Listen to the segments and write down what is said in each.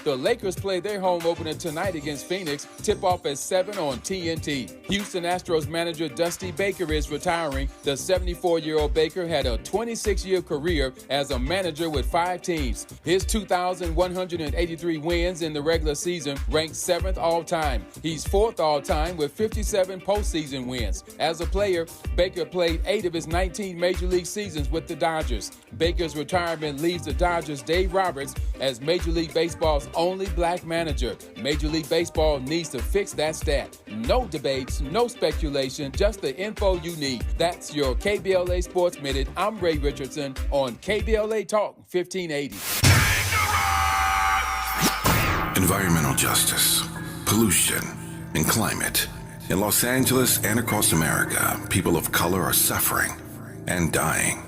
The Lakers play their home opener tonight against Phoenix. Tip-off at 7 on TNT. Houston Astros manager Dusty Baker is retiring. The 74-year-old Baker had a 26-year career as a manager with 5 teams. His 2,183 wins in the regular season ranked 7th all-time. He's 4th all-time with 57 postseason wins. As a player, Baker played 8 of his 19 Major League seasons with the Dodgers. Baker's retirement leaves the Dodgers' Dave Roberts as Major League Baseball's only black manager. Major League Baseball needs to fix that stat. No debates, no speculation, just the info you need. That's your KBLA Sports Minute. I'm Ray Richardson on KBLA Talk 1580. Environmental justice, pollution, and climate. In Los Angeles and across America, people of color are suffering and dying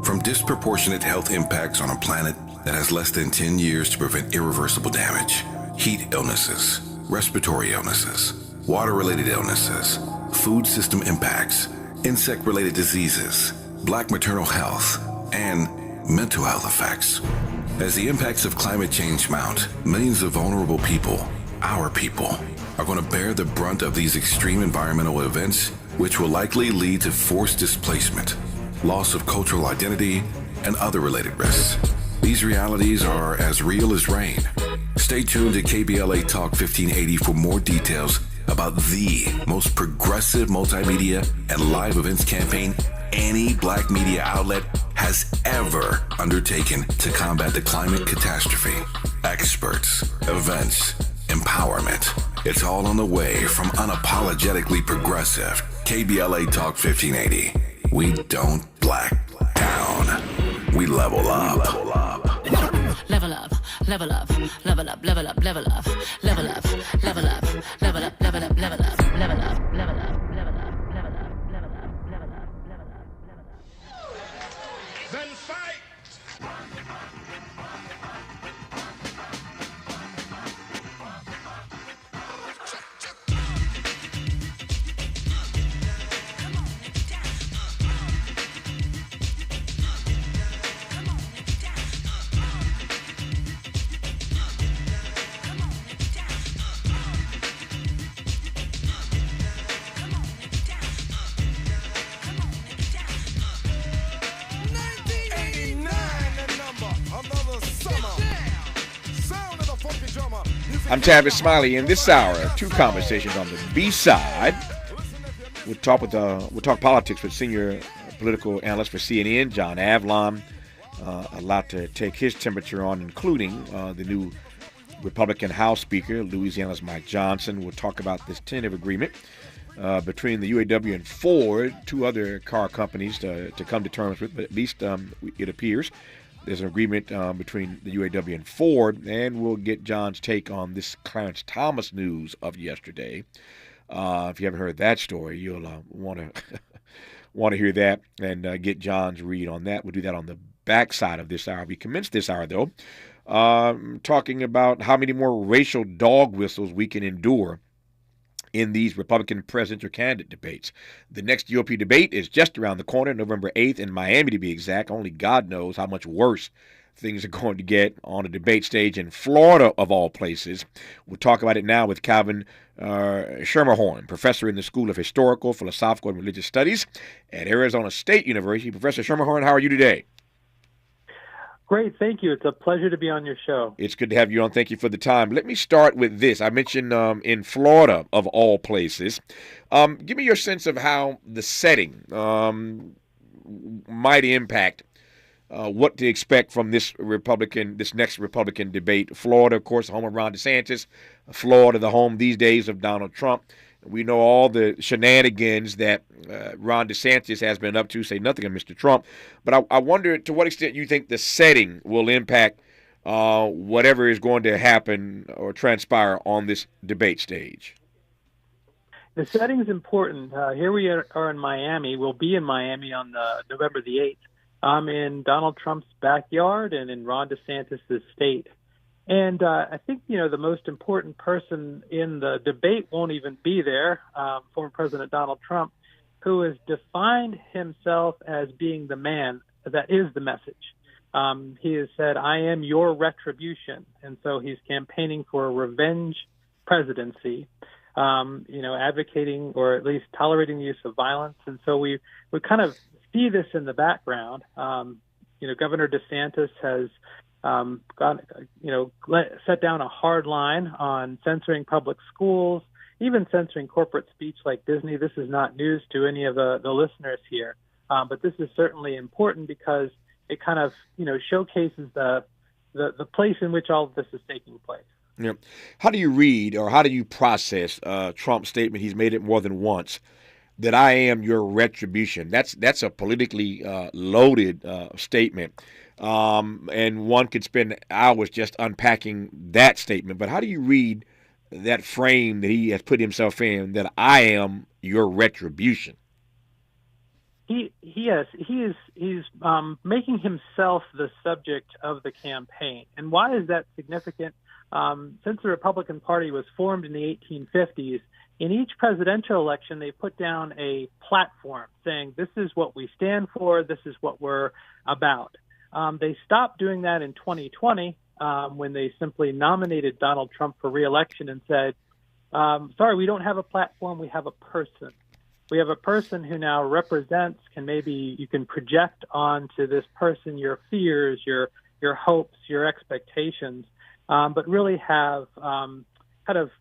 from disproportionate health impacts on a planet that has less than 10 years to prevent irreversible damage. Heat illnesses, respiratory illnesses, water-related illnesses, food system impacts, insect-related diseases, black maternal health, and mental health effects. As the impacts of climate change mount, millions of vulnerable people, our people, are going to bear the brunt of these extreme environmental events, which will likely lead to forced displacement, loss of cultural identity, and other related risks. These realities are as real as rain. Stay tuned to KBLA Talk 1580 for more details about the most progressive multimedia and live events campaign any black media outlet has ever undertaken to combat the climate catastrophe. Experts, events, empowerment. It's all on the way from unapologetically progressive KBLA Talk 1580. We don't black down. We level up. Level up, level up, level up, level up, level up, level up, level up, level up, level up, level up, level up, level up, level up, level up, level up, level up. Then fight! I'm Tavis Smiley. In this hour, 2 conversations on the B-side. We'll talk politics with senior political analyst for CNN, John Avlon. A lot to take his temperature on, including the new Republican House Speaker, Louisiana's Mike Johnson. We'll talk about this tentative agreement between the UAW and Ford, 2 other car companies to come to terms with, but at least it appears there's an agreement between the UAW and Ford, and we'll get John's take on this Clarence Thomas news of yesterday. If you haven't heard that story, you'll want to hear that and get John's read on that. We'll do that on the backside of this hour. We commenced this hour, though, talking about how many more racial dog whistles we can endure in these Republican presidential candidate debates. The next GOP debate is just around the corner, November 8th in Miami to be exact. Only God knows how much worse things are going to get on a debate stage in Florida, of all places. We'll talk about it now with Calvin Schermerhorn, professor in the School of Historical, Philosophical, and Religious Studies at Arizona State University. Professor Schermerhorn, how are you today? Great, thank you. It's a pleasure to be on your show. It's good to have you on. Thank you for the time. Let me start with this. I mentioned in Florida, of all places. Give me your sense of how the setting might impact what to expect from this next Republican debate. Florida, of course, the home of Ron DeSantis. Florida, the home these days of Donald Trump. We know all the shenanigans that Ron DeSantis has been up to, say nothing of Mr. Trump. But I wonder to what extent you think the setting will impact whatever is going to happen or transpire on this debate stage. The setting is important. Here we are in Miami. We'll be in Miami on November the 8th. I'm in Donald Trump's backyard and in Ron DeSantis' state. And I think, the most important person in the debate won't even be there, former President Donald Trump, who has defined himself as being the man that is the message. He has said, "I am your retribution," and so he's campaigning for a revenge presidency. Advocating or at least tolerating the use of violence, and so we kind of see this in the background. Governor DeSantis has set down a hard line on censoring public schools, even censoring corporate speech like Disney. This is not news to any of the listeners here, but this is certainly important because it kind of showcases the place in which all of this is taking place. Yeah. How do you read or how do you process Trump's statement? He's made it more than once that I am your retribution. That's a politically loaded statement, and one could spend hours just unpacking that statement. But how do you read that frame that he has put himself in, that I am your retribution? He's making himself the subject of the campaign. And why is that significant? Since the Republican Party was formed in the 1850s, in each presidential election, they put down a platform saying, this is what we stand for, this is what we're about. They stopped doing that in 2020 when they simply nominated Donald Trump for re-election and said, sorry, we don't have a platform, we have a person. We have a person who now represents, you can project onto this person your fears, your hopes, your expectations. But really have kind of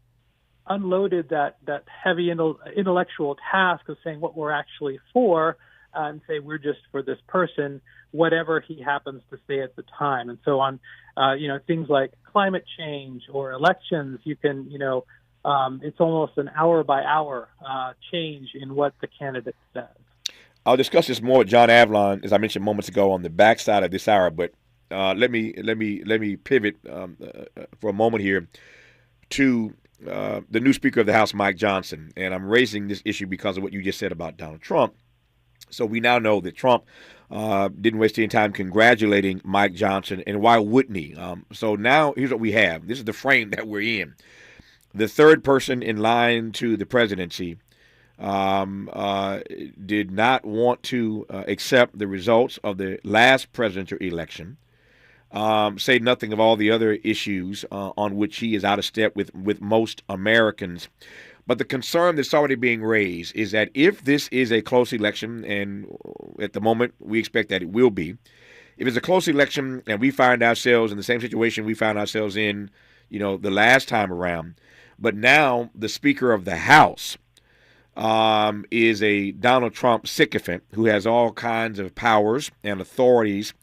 unloaded that heavy intellectual task of saying what we're actually for, and say we're just for this person, whatever he happens to say at the time. And so on, things like climate change or elections, you can, it's almost an hour by hour change in what the candidate says. I'll discuss this more with John Avlon, as I mentioned moments ago, on the backside of this hour, but let me pivot for a moment here to the new Speaker of the House, Mike Johnson, and I'm raising this issue because of what you just said about Donald Trump. So we now know that Trump didn't waste any time congratulating Mike Johnson, and why wouldn't he? So now here's what we have. This is the frame that we're in. The third person in line to the presidency did not want to accept the results of the last presidential election. Say nothing of all the other issues on which he is out of step with most Americans. But the concern that's already being raised is that if this is a close election, and at the moment we expect that it will be, if it's a close election and we find ourselves in the same situation we found ourselves in, the last time around, but now the Speaker of the House is a Donald Trump sycophant who has all kinds of powers and authorities.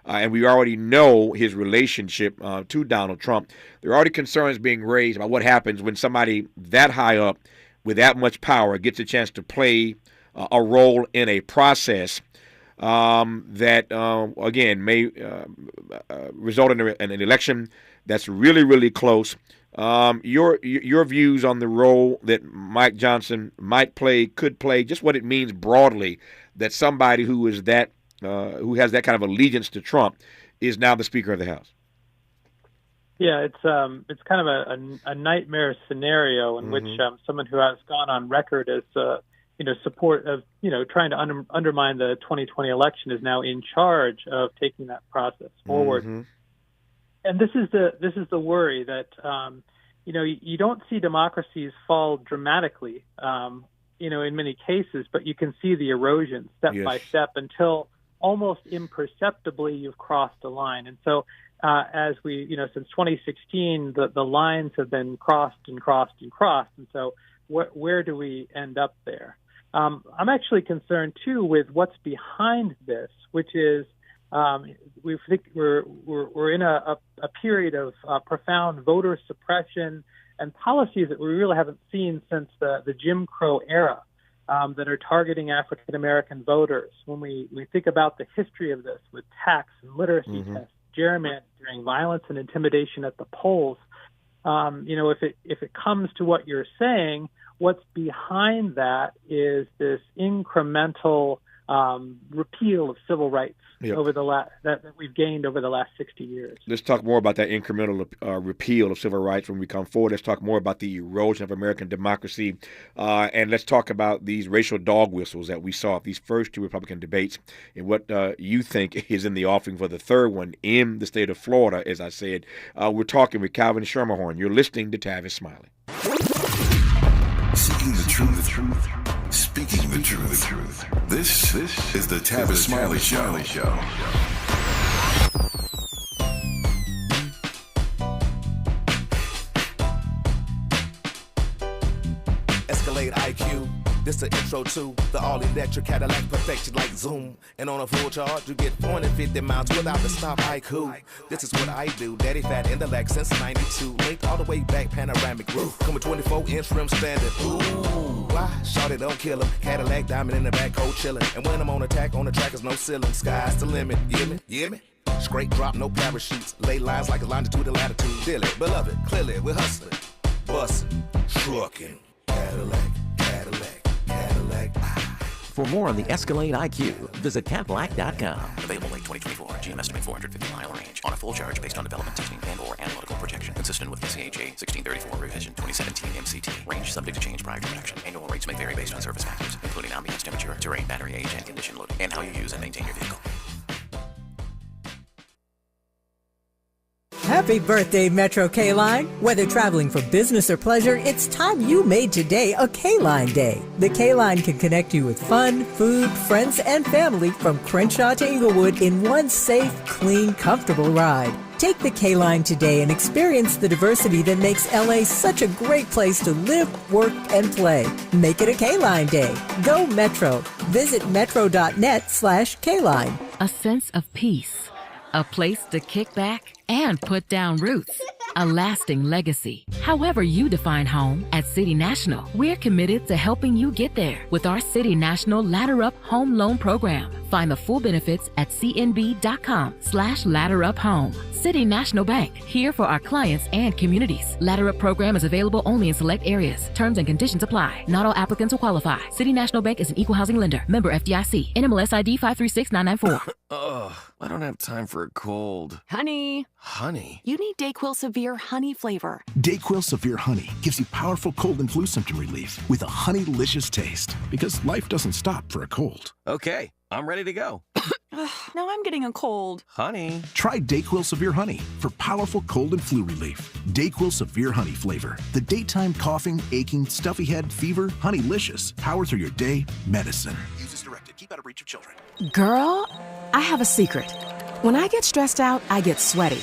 And we already know his relationship to Donald Trump. There are already concerns being raised about what happens when somebody that high up with that much power gets a chance to play a role in a process that, again, may result in an election that's really, really close. Your views on the role that Mike Johnson could play, just what it means broadly that somebody who has that kind of allegiance to Trump is now the Speaker of the House. Yeah, it's kind of a nightmare scenario in which someone who has gone on record as support of trying to undermine the 2020 election is now in charge of taking that process forward. Mm-hmm. And this is the worry that you don't see democracies fall dramatically in many cases, but you can see the erosion step by step until almost imperceptibly you've crossed a line. And so as we, since 2016, the lines have been crossed and crossed and crossed. And so where do we end up there? I'm actually concerned, too, with what's behind this, which is we think we're in a period of profound voter suppression and policies that we really haven't seen since the Jim Crow era. That are targeting African American voters. When we think about the history of this with tax and literacy tests, gerrymandering, violence and intimidation at the polls, if it comes to what you're saying, what's behind that is this incremental repeal of civil rights Yep. over that we've gained over the last 60 years. Let's talk more about that incremental repeal of civil rights when we come forward. Let's talk more about the erosion of American democracy. And let's talk about these racial dog whistles that we saw at these first two Republican debates and what you think is in the offing for the third one in the state of Florida, as I said. We're talking with Calvin Schermerhorn. You're listening to Tavis Smiley. Seeking the truth. Speaking the truth. This is the Tavis Smiley Show. Escalade IQ. This the intro to the all-electric Cadillac perfection like Zoom. And on a full charge, you get 450 miles without the stop. Haiku. This is what I do. Daddy fat in the Lex since 92. Linked all the way back, panoramic roof. Come with 24-inch rim standard. Ooh, why? Shawty don't kill him. Cadillac diamond in the back, cold chillin'. And when I'm on attack, on the track is no ceiling. Sky's the limit. You hear me? Straight drop, no parachutes. Lay lines like a longitude and latitude. Dearly, beloved, clearly, we're hustling. Bustin', truckin'. Cadillac. For more on the Escalade IQ, visit Cadillac.com. Available late 2024. GM estimate 450 mile range on a full charge based on development testing and/or analytical projection consistent with the CHA 1634 revision 2017 MCT. Range subject to change prior to production. Annual rates may vary based on service factors, including ambience temperature, terrain, battery age, and condition loading, and how you use and maintain your vehicle. Happy birthday, Metro K-Line. Whether traveling for business or pleasure, it's time you made today a K-Line day. The K-Line can connect you with fun, food, friends, and family from Crenshaw to Inglewood in one safe, clean, comfortable ride. Take the K-Line today and experience the diversity that makes LA such a great place to live, work, and play. Make it a K-Line day. Go Metro. Visit metro.net/K-Line. A sense of peace, a place to kick back and put down roots, a lasting legacy. However you define home, at City National, we're committed to helping you get there with our City National Ladder Up Home Loan Program. Find the full benefits at cnb.com/ladderuphome. City National Bank, here for our clients and communities. Ladder Up program is available only in select areas. Terms and conditions apply. Not all applicants will qualify. City National Bank is an equal housing lender. Member FDIC. NMLS ID 536994. Ugh, I don't have time for a cold. Honey. Honey? You need DayQuil Severe Honey flavor. DayQuil Severe Honey gives you powerful cold and flu symptom relief with a honey-licious taste. Because life doesn't stop for a cold. Okay, I'm ready to go. Now I'm getting a cold. Honey. Try DayQuil Severe Honey for powerful cold and flu relief. DayQuil Severe Honey flavor. The daytime coughing, aching, stuffy head, fever, honey-licious. Power through your day, medicine. Use as directed. Keep out of reach of children. Girl, I have a secret. When I get stressed out, I get sweaty.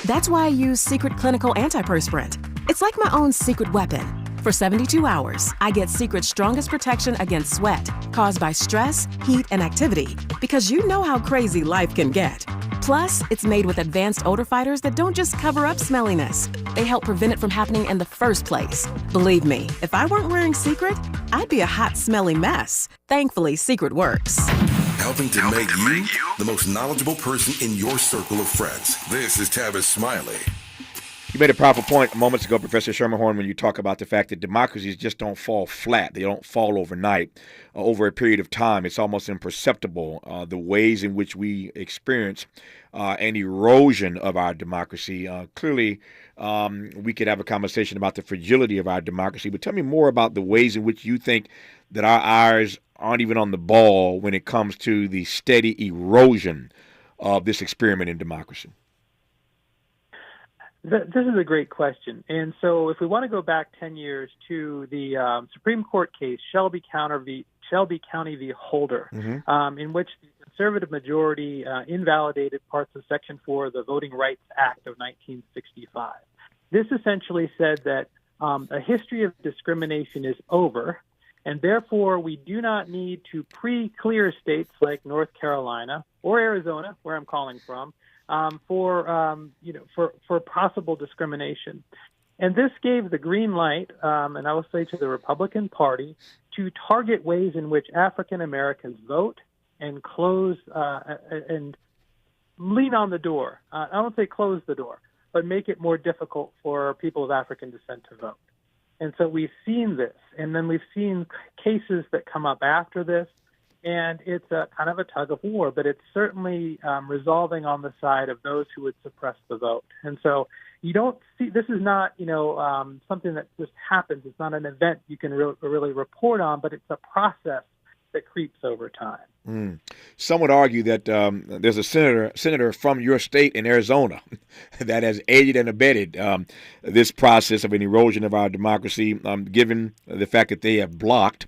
That's why I use Secret Clinical Antiperspirant. It's like my own secret weapon. For 72 hours, I get Secret's strongest protection against sweat caused by stress, heat, and activity, because you know how crazy life can get. Plus, it's made with advanced odor fighters that don't just cover up smelliness. They help prevent it from happening in the first place. Believe me, if I weren't wearing Secret, I'd be a hot, smelly mess. Thankfully, Secret works. Helping to make you the most knowledgeable person in your circle of friends. This is Tavis Smiley. You made a powerful point moments ago, Professor Schermerhorn, when you talk about the fact that democracies just don't fall flat. They don't fall overnight. Over a period of time, it's almost imperceptible, the ways in which we experience an erosion of our democracy. Clearly, we could have a conversation about the fragility of our democracy, but tell me more about the ways in which you think that our eyes aren't even on the ball when it comes to the steady erosion of this experiment in democracy. This is a great question. And so if we want to go back 10 years to the Supreme Court case, Shelby County v. Holder, in which the conservative majority invalidated parts of Section 4 of the Voting Rights Act of 1965. This essentially said that a history of discrimination is over, and therefore we do not need to pre-clear states like North Carolina or Arizona, where I'm calling from, for possible discrimination. And this gave the green light, and I will say to the Republican Party, to target ways in which African Americans vote and close and lean on the door. I don't say close the door, but make it more difficult for people of African descent to vote. And so we've seen this, and then we've seen cases that come up after this. And it's a kind of a tug of war, but it's certainly resolving on the side of those who would suppress the vote. And so you don't see, this is not, something that just happens. It's not an event you can really report on, but it's a process that creeps over time. Some would argue that there's a senator from your state in Arizona that has aided and abetted this process of an erosion of our democracy, given the fact that they have blocked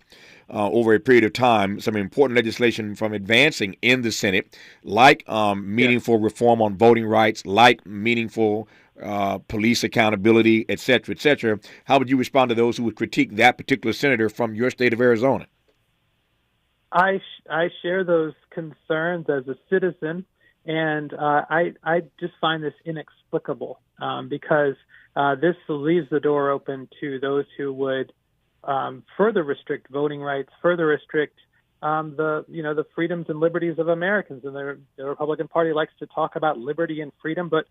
over a period of time some important legislation from advancing in the Senate, like meaningful reform on voting rights, like meaningful police accountability, et cetera, et cetera. How would you respond to those who would critique that particular senator from your state of Arizona? I share those concerns as a citizen, and I just find this inexplicable because this leaves the door open to those who would further restrict voting rights, further restrict the freedoms and liberties of Americans. And the Republican Party likes to talk about liberty and freedom, but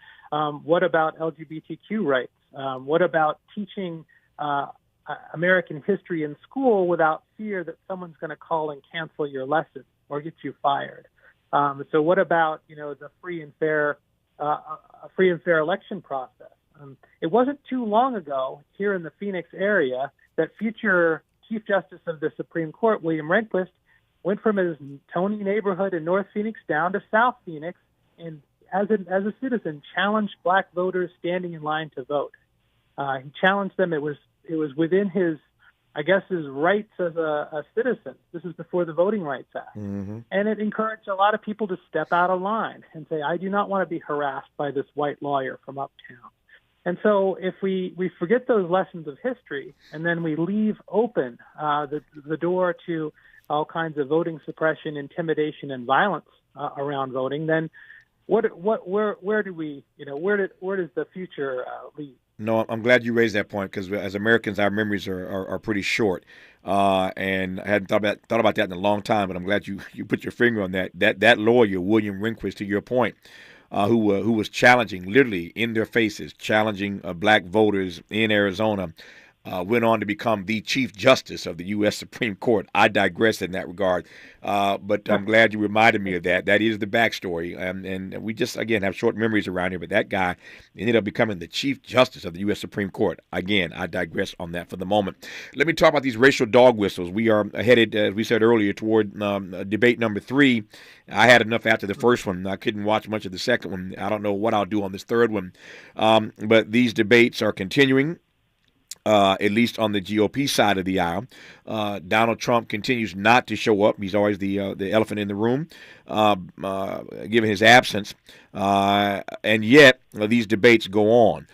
what about LGBTQ rights? What about teaching American history in school without fear that someone's going to call and cancel your lesson or get you fired? So what about the free and fair election process? It wasn't too long ago here in the Phoenix area that future Chief Justice of the Supreme Court, William Rehnquist, went from his Tony neighborhood in North Phoenix down to South Phoenix, and as a citizen challenged black voters standing in line to vote. He challenged them. It was within his rights as a citizen. This is before the Voting Rights Act. Mm-hmm. And it encouraged a lot of people to step out of line and say, I do not want to be harassed by this white lawyer from uptown. And so if we forget those lessons of history and then we leave open the door to all kinds of voting suppression, intimidation, and violence around voting, then where does the future lead? No, I'm glad you raised that point because as Americans, our memories are pretty short, and I hadn't thought about that in a long time. But I'm glad you put your finger on that. That lawyer, William Rehnquist, to your point, who was challenging, literally in their faces, challenging black voters in Arizona, went on to become the Chief Justice of the U.S. Supreme Court. I digress in that regard, but I'm glad you reminded me of that. That is the backstory, and we just, again, have short memories around here, but that guy ended up becoming the Chief Justice of the U.S. Supreme Court. Again, I digress on that for the moment. Let me talk about these racial dog whistles. We are headed, as we said earlier, toward debate number 3. I had enough after the first one. I couldn't watch much of the second one. I don't know what I'll do on this third one, but these debates are continuing. At least on the GOP side of the aisle. Donald Trump continues not to show up. He's always the elephant in the room, given his absence. And yet, these debates go on.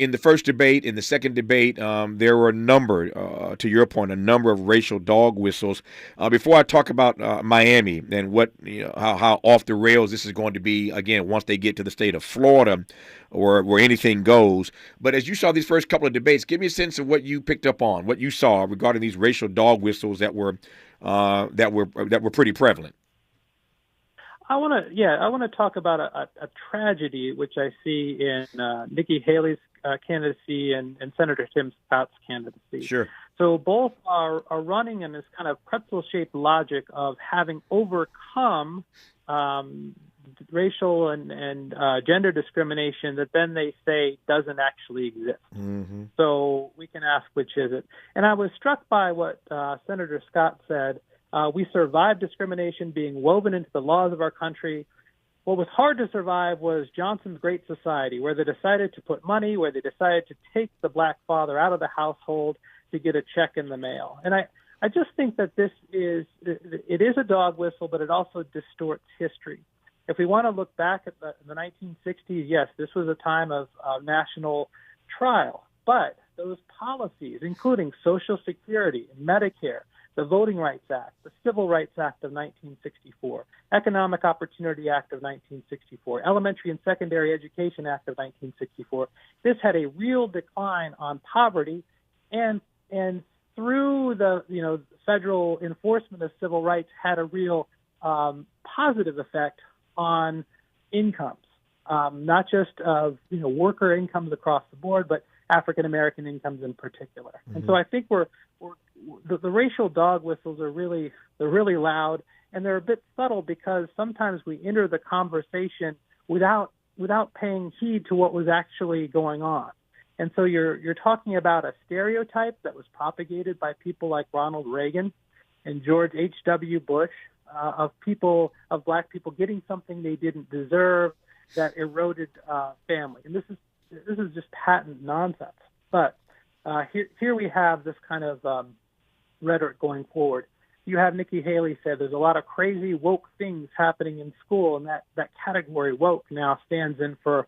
In the first debate, in the second debate, there were a number, to your point, a number of racial dog whistles. Before I talk about Miami and what, how off the rails this is going to be, again, once they get to the state of Florida, or where anything goes. But as you saw these first couple of debates, give me a sense of what you picked up on, what you saw regarding these racial dog whistles that were pretty prevalent. I want to talk about a tragedy which I see in Nikki Haley's candidacy and Senator Tim Scott's candidacy. Sure. So both are running in this kind of pretzel-shaped logic of having overcome racial and gender discrimination that then they say doesn't actually exist. Mm-hmm. So we can ask, which is it? And I was struck by what Senator Scott said. We survived discrimination being woven into the laws of our country. What was hard to survive was Johnson's Great Society, where they decided to put money, where they decided to take the black father out of the household to get a check in the mail. And I just think that it is a dog whistle, but it also distorts history. If we want to look back at the 1960s, yes, this was a time of national trial. But those policies, including Social Security and Medicare, the Voting Rights Act, the Civil Rights Act of 1964, Economic Opportunity Act of 1964, Elementary and Secondary Education Act of 1964, this had a real decline on poverty, and through the federal enforcement of civil rights had a real positive effect on incomes, not just of worker incomes across the board, but African American incomes in particular. Mm-hmm. And so I think the racial dog whistles they're really loud, and they're a bit subtle because sometimes we enter the conversation without paying heed to what was actually going on. And so you're talking about a stereotype that was propagated by people like Ronald Reagan and George H.W. Bush of black people getting something they didn't deserve that eroded family. And this is just patent nonsense. But here we have this kind of rhetoric going forward. You have Nikki Haley said there's a lot of crazy woke things happening in school, and that category woke now stands in for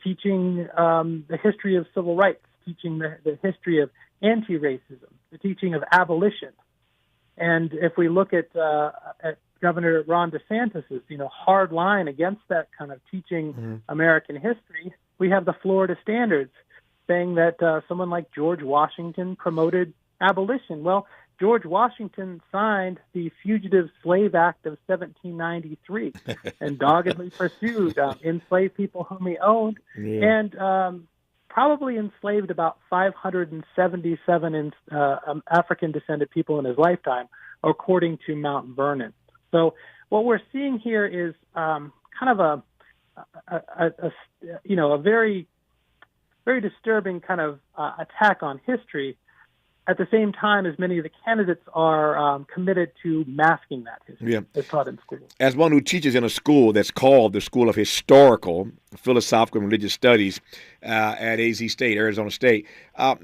teaching the history of civil rights, teaching the history of anti-racism, the teaching of abolition. And if we look at Governor Ron DeSantis's hard line against that kind of teaching American history, we have the Florida Standards saying that someone like George Washington promoted abolition. Well, George Washington signed the Fugitive Slave Act of 1793 and doggedly pursued enslaved people whom he owned, and probably enslaved about 577 African-descended people in his lifetime, according to Mount Vernon. So what we're seeing here is kind of a very, very disturbing kind of attack on history, at the same time as many of the candidates are committed to masking that history as taught in school. As one who teaches in a school that's called the School of Historical, Philosophical, and Religious Studies at AZ State, Arizona State, how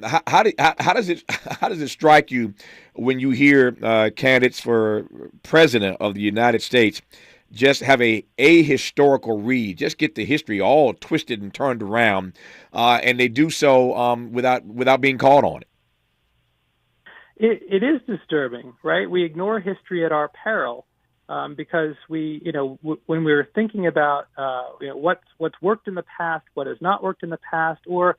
does it strike you when you hear candidates for president of the United States just have a historical read, just get the history all twisted and turned around, and they do so without being caught on it? It is disturbing, right? We ignore history at our peril because when we're thinking about what's worked in the past, what has not worked in the past, or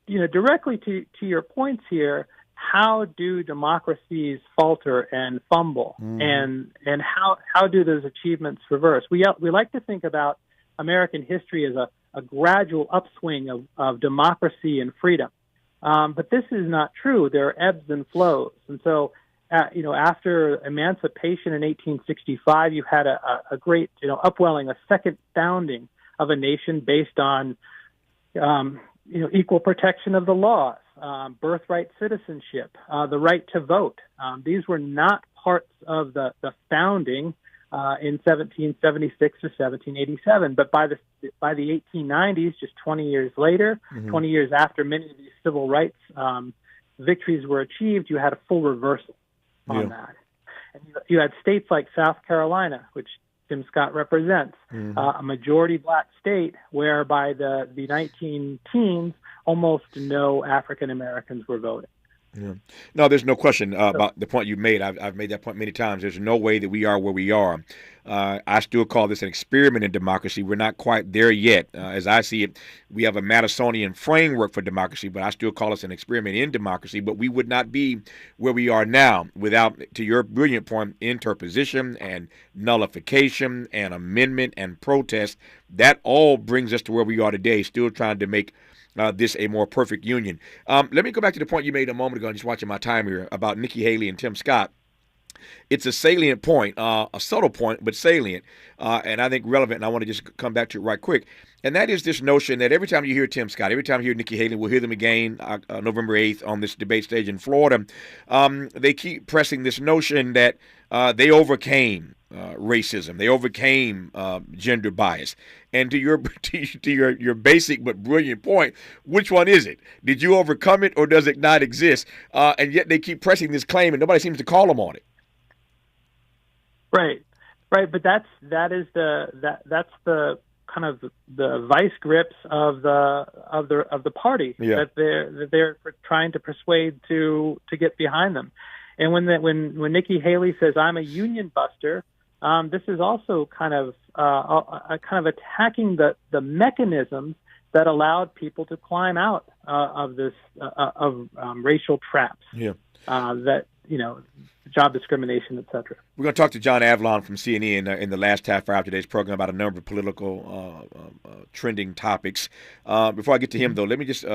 directly to your points here, how do democracies falter and fumble, and how do those achievements reverse? We like to think about American history as a gradual upswing of democracy and freedom. But this is not true. There are ebbs and flows. And so, after emancipation in 1865, you had a great, upwelling, a second founding of a nation based on, equal protection of the laws, birthright citizenship, the right to vote. These were not parts of the founding in 1776 or 1787, but by the 1890s, just 20 years later, 20 years after many of these civil rights victories were achieved, you had a full reversal on that. And you had states like South Carolina, which Tim Scott represents, a majority black state where by the 19-teens, almost no African Americans were voting. Yeah. No, there's no question about the point you made. I've made that point many times. There's no way that we are where we are. I still call this an experiment in democracy. We're not quite there yet. As I see it, we have a Madisonian framework for democracy, but I still call us an experiment in democracy. But we would not be where we are now without, to your brilliant point, interposition and nullification and amendment and protest. That all brings us to where we are today, still trying to make this a more perfect union. Let me go back to the point you made a moment ago, just watching my time here, about Nikki Haley and Tim Scott. It's a salient point, a subtle point, but salient, and I think relevant, and I want to just come back to it right quick. And that is this notion that every time you hear Tim Scott, every time you hear Nikki Haley, we'll hear them again November 8th on this debate stage in Florida, they keep pressing this notion that they overcame racism. They overcame gender bias. And to your basic but brilliant point, which one is it? Did you overcome it, or does it not exist? And yet they keep pressing this claim, and nobody seems to call them on it. Right. But that's the kind of the vice grips of the party that they're trying to persuade to get behind them. And when Nikki Haley says I'm a union buster, this is also kind of attacking the mechanisms that allowed people to climb out of this of racial traps. Yeah. That job discrimination, et cetera. We're going to talk to John Avlon from CNN in the last half hour of today's program about a number of political trending topics. Before I get to him, though, let me just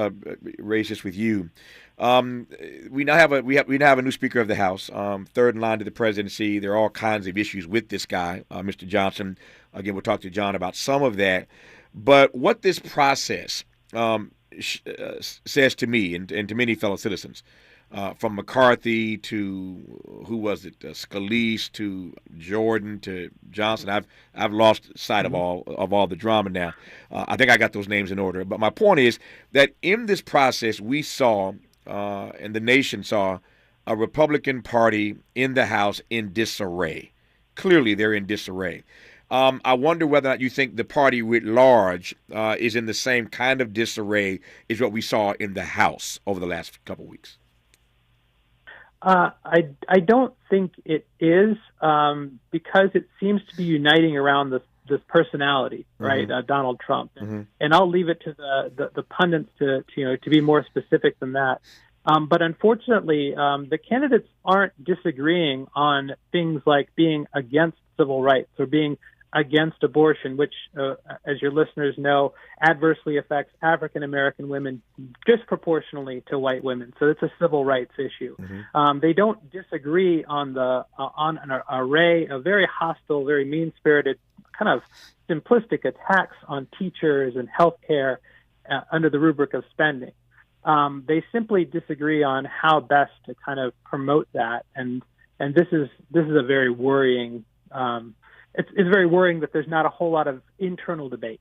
raise this with you. We now have a new Speaker of the House, third in line to the presidency. There are all kinds of issues with this guy, Mr. Johnson. Again, we'll talk to John about some of that. But what this process says to me and to many fellow citizens, from McCarthy to who was it, Scalise to Jordan to Johnson. I've lost sight of all the drama now. I think I got those names in order. But my point is that in this process, we saw and the nation saw a Republican Party in the House in disarray. Clearly, they're in disarray. I wonder whether or not you think the party writ large is in the same kind of disarray as what we saw in the House over the last couple of weeks. I don't think it is because it seems to be uniting around this personality, right? Donald Trump, and I'll leave it to the pundits to be more specific than that. But unfortunately, the candidates aren't disagreeing on things like being against civil rights or being against abortion, which, as your listeners know, adversely affects African American women disproportionately to white women. So it's a civil rights issue. They don't disagree on an array of very hostile, very mean-spirited, kind of simplistic attacks on teachers and healthcare under the rubric of spending. They simply disagree on how best to kind of promote that, and this is a very worrying. It's very worrying that there's not a whole lot of internal debate.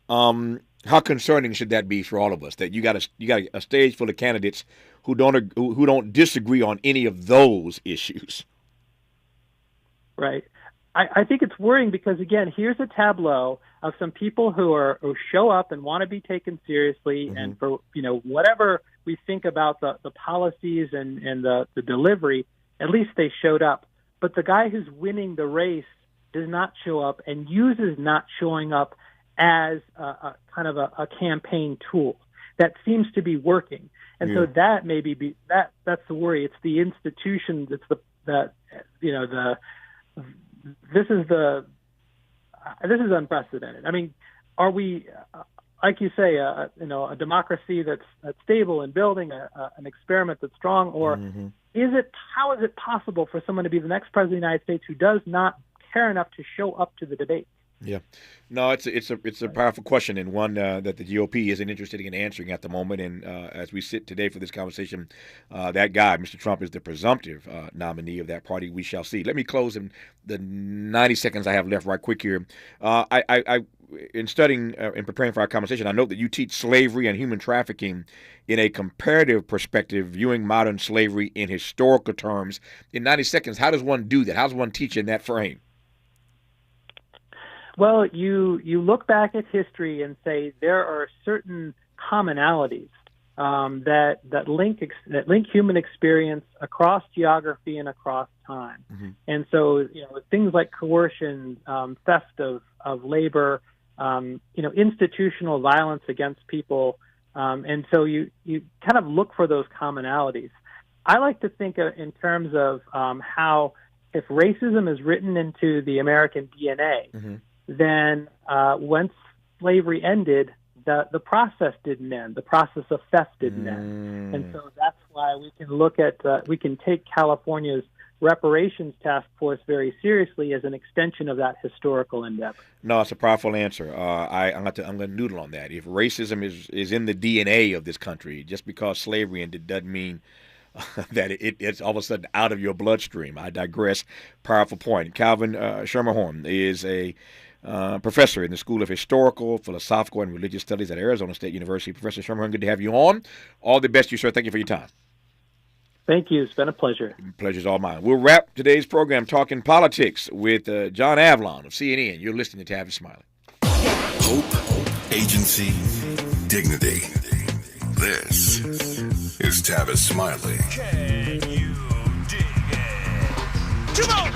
How concerning should that be for all of us? That you got a stage full of candidates who don't disagree on any of those issues. Right. I think it's worrying because, again, here's a tableau of some people who show up and want to be taken seriously, and for whatever we think about the policies and the delivery, at least they showed up. But the guy who's winning the race does not show up and uses not showing up as a kind of a campaign tool that seems to be working. And so that maybe that's the worry. It's the institutions. It's this is unprecedented. I mean, are we, like you say, a democracy that's stable and building, an experiment that's strong, or how is it possible for someone to be the next president of the United States who does not care enough to show up to the debate? Yeah, no, it's a powerful question, and one that the GOP isn't interested in answering at the moment. And as we sit today for this conversation, that guy, Mr. Trump, is the presumptive nominee of that party. We shall see. Let me close in the 90 seconds I have left right quick here. I in studying and preparing for our conversation, I note that you teach slavery and human trafficking in a comparative perspective, viewing modern slavery in historical terms. In 90 seconds, how does one do that? How does one teach in that frame? Well, you look back at history and say there are certain commonalities that link human experience across geography and across time. And so things like coercion, theft of labor, institutional violence against people, and so you kind of look for those commonalities. I like to think in terms of how if racism is written into the American DNA. Then once slavery ended, the process didn't end. The process of theft didn't end. And so that's why we can look at, we can take California's reparations task force very seriously as an extension of that historical endeavor. No, it's a powerful answer. I'm going to noodle on that. If racism is in the DNA of this country, just because slavery ended doesn't mean that it's all of a sudden out of your bloodstream. I digress. Powerful point. Calvin Schermerhorn is a professor in the School of Historical, Philosophical, and Religious Studies at Arizona State University. Professor Schermerhorn, good to have you on. All the best to you, sir. Thank you for your time. Thank you. It's been a pleasure. Pleasure's all mine. We'll wrap today's program talking politics with John Avlon of CNN. You're listening to Tavis Smiley. Hope, agency, dignity. This is Tavis Smiley. Can you dig it? Come on!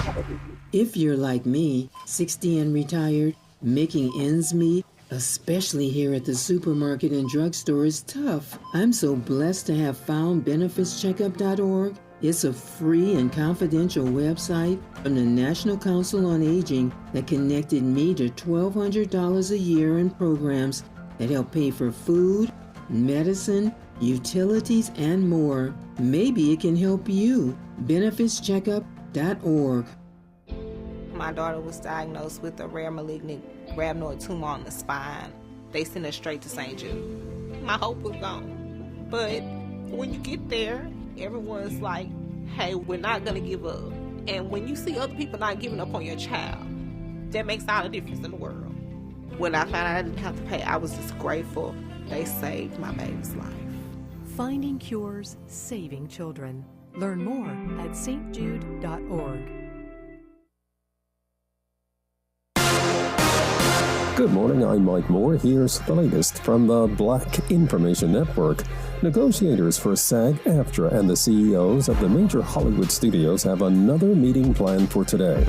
If you're like me, 60 and retired, making ends meet, especially here at the supermarket and drugstore, is tough. I'm so blessed to have found benefitscheckup.org. It's a free and confidential website from the National Council on Aging that connected me to $1,200 a year in programs that help pay for food, medicine, utilities, and more. Maybe it can help you. BenefitsCheckup.org. My daughter was diagnosed with a rare malignant rhabdoid tumor on the spine. They sent her straight to St. Jude. My hope was gone. But when you get there, everyone's like, hey, we're not going to give up. And when you see other people not giving up on your child, that makes all the difference in the world. When I found out I didn't have to pay, I was just grateful. They saved my baby's life. Finding cures, saving children. Learn more at stjude.org. Good morning, I'm Mike Moore. Here's the latest from the Black Information Network. Negotiators for SAG-AFTRA and the CEOs of the major Hollywood studios have another meeting planned for today.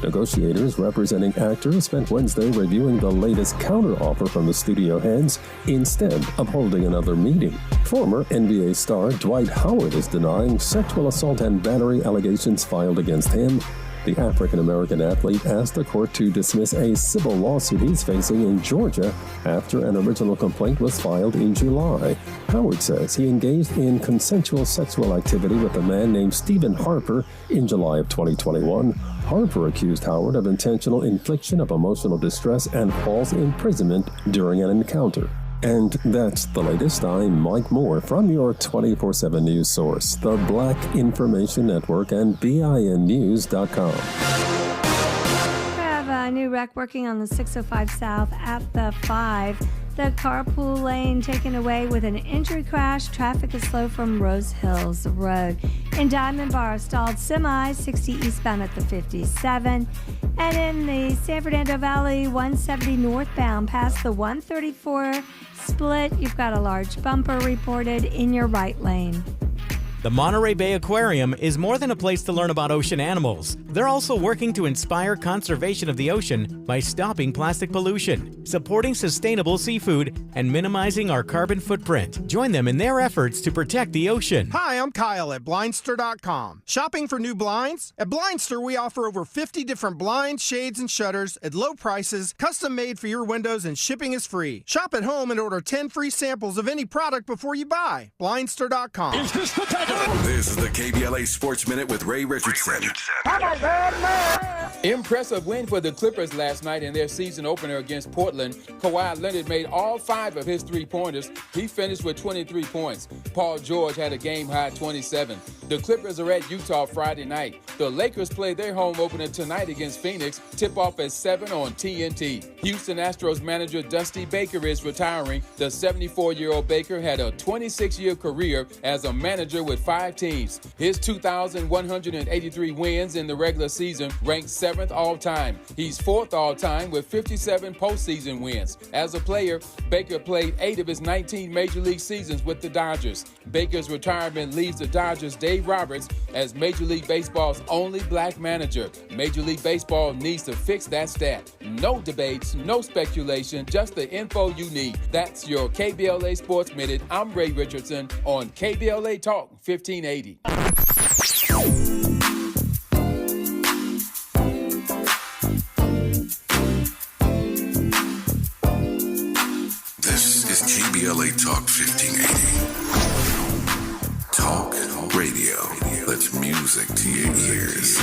Negotiators representing actors spent Wednesday reviewing the latest counteroffer from the studio heads instead of holding another meeting. Former NBA star Dwight Howard is denying sexual assault and battery allegations filed against him. The African-American athlete asked the court to dismiss a civil lawsuit he's facing in Georgia after an original complaint was filed in July. Howard says he engaged in consensual sexual activity with a man named Stephen Harper in July of 2021. Harper accused Howard of intentional infliction of emotional distress and false imprisonment during an encounter. And that's the latest. I'm Mike Moore from your 24/7 news source, the Black Information Network and BINnews.com. We have a new wreck working on the 605 South at the 5. The carpool lane taken away with an injury crash. Traffic is slow from Rose Hills Road. In Diamond Bar, stalled semi, 60 eastbound at the 57. And in the San Fernando Valley, 170 northbound past the 134 split, you've got a large bumper reported in your right lane. The Monterey Bay Aquarium is more than a place to learn about ocean animals. They're also working to inspire conservation of the ocean by stopping plastic pollution, supporting sustainable seafood, and minimizing our carbon footprint. Join them in their efforts to protect the ocean. Hi, I'm Kyle at Blindster.com. Shopping for new blinds? At Blindster, we offer over 50 different blinds, shades, and shutters at low prices, custom made for your windows, and shipping is free. Shop at home and order 10 free samples of any product before you buy. Blindster.com. Is this the Tiger? This is the KBLA Sports Minute with Ray Richardson. Impressive win for the Clippers last night in their season opener against Portland. Kawhi Leonard made all 5 of his three-pointers. He finished with 23 points. Paul George had a game-high 27. The Clippers are at Utah Friday night. The Lakers play their home opener tonight against Phoenix. Tip-off at 7 on TNT. Houston Astros manager Dusty Baker is retiring. The 74-year-old Baker had a 26-year career as a manager with 5 teams. His 2,183 wins in the regular season ranked 7th all-time. He's 4th all-time with 57 postseason wins. As a player, Baker played 8 of his 19 Major League seasons with the Dodgers. Baker's retirement leaves the Dodgers' Dave Roberts as Major League Baseball's only black manager. Major League Baseball needs to fix that stat. No debates, no speculation, just the info you need. That's your KBLA Sports Minute. I'm Ray Richardson on KBLA Talk 1580. This is KBLA Talk 1580. Talk radio. That's music to your ears.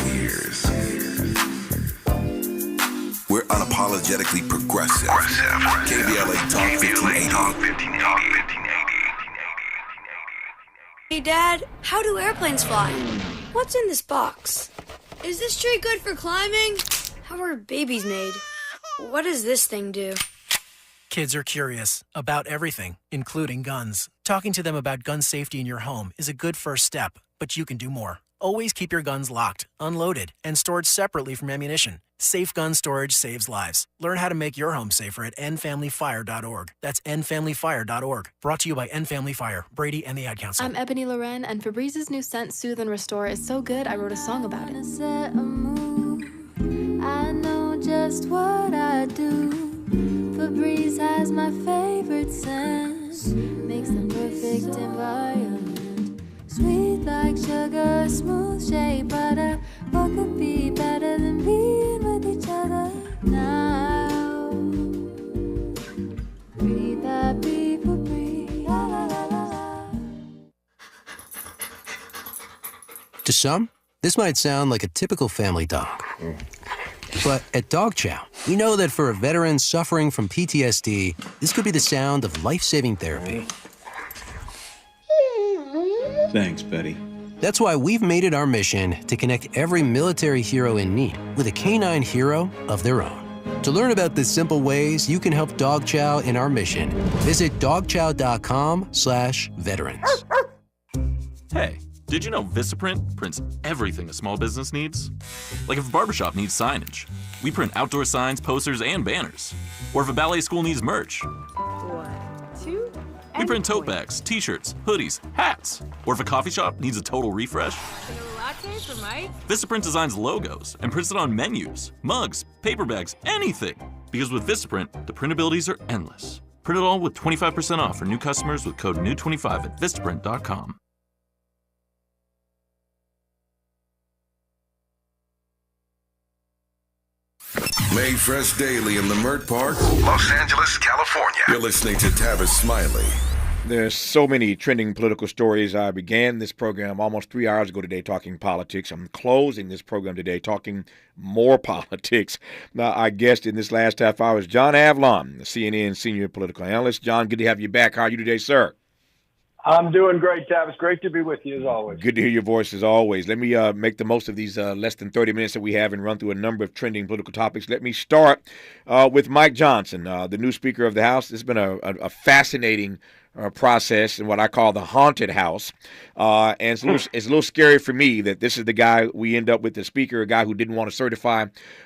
We're unapologetically progressive. KBLA Talk 1580. Hey, Dad, how do airplanes fly? What's in this box? Is this tree good for climbing? How are babies made? What does this thing do? Kids are curious about everything, including guns. Talking to them about gun safety in your home is a good first step, but you can do more. Always keep your guns locked, unloaded, and stored separately from ammunition. Safe gun storage saves lives. Learn how to make your home safer at endfamilyfire.org. That's endfamilyfire.org. Brought to you by End Family Fire, Brady, and the Ad Council. I'm Ebony Loren, and Febrez's new scent, Soothe and Restore, is so good I wrote a song about it. I know just what I do. Febreze has my favorite scent. Makes the perfect environment. Sweet like sugar sugar, smooth shea butter. What could be better than being with each other now? Breathe, I breathe, for breathe. La, la, la, la, la. To some, this might sound like a typical family dog. But at Dog Chow, we know that for a veteran suffering from PTSD, this could be the sound of life-saving therapy. Thanks, Betty. That's why we've made it our mission to connect every military hero in need with a canine hero of their own. To learn about the simple ways you can help Dog Chow in our mission, visit dogchow.com/veterans. Hey, did you know Vistaprint prints everything a small business needs? Like if a barbershop needs signage, we print outdoor signs, posters, and banners. Or if a ballet school needs merch, 1, 2, we print tote bags, t-shirts, hoodies, hats. Or if a coffee shop needs a total refresh, latte for Mike? Vistaprint designs logos and prints it on menus, mugs, paper bags, anything. Because with Vistaprint, the printabilities are endless. Print it all with 25% off for new customers with code NEW25 at Vistaprint.com. Made fresh daily in Leimert Park, Los Angeles, California. You're listening to Tavis Smiley. There's so many trending political stories. I began this program almost 3 hours ago today talking politics. I'm closing this program today talking more politics. Now, our guest in this last half hour is John Avlon, the CNN senior political analyst. John, good to have you back. How are you today, sir? I'm doing great, Tavis. Great to be with you as always. Good to hear your voice as always. Let me make the most of these less than 30 minutes that we have and run through a number of trending political topics. Let me start with Mike Johnson, the new Speaker of the House. It's been a fascinating process in what I call the haunted house. And it's a little scary for me that this is the guy we end up with, the Speaker, a guy who didn't want to certify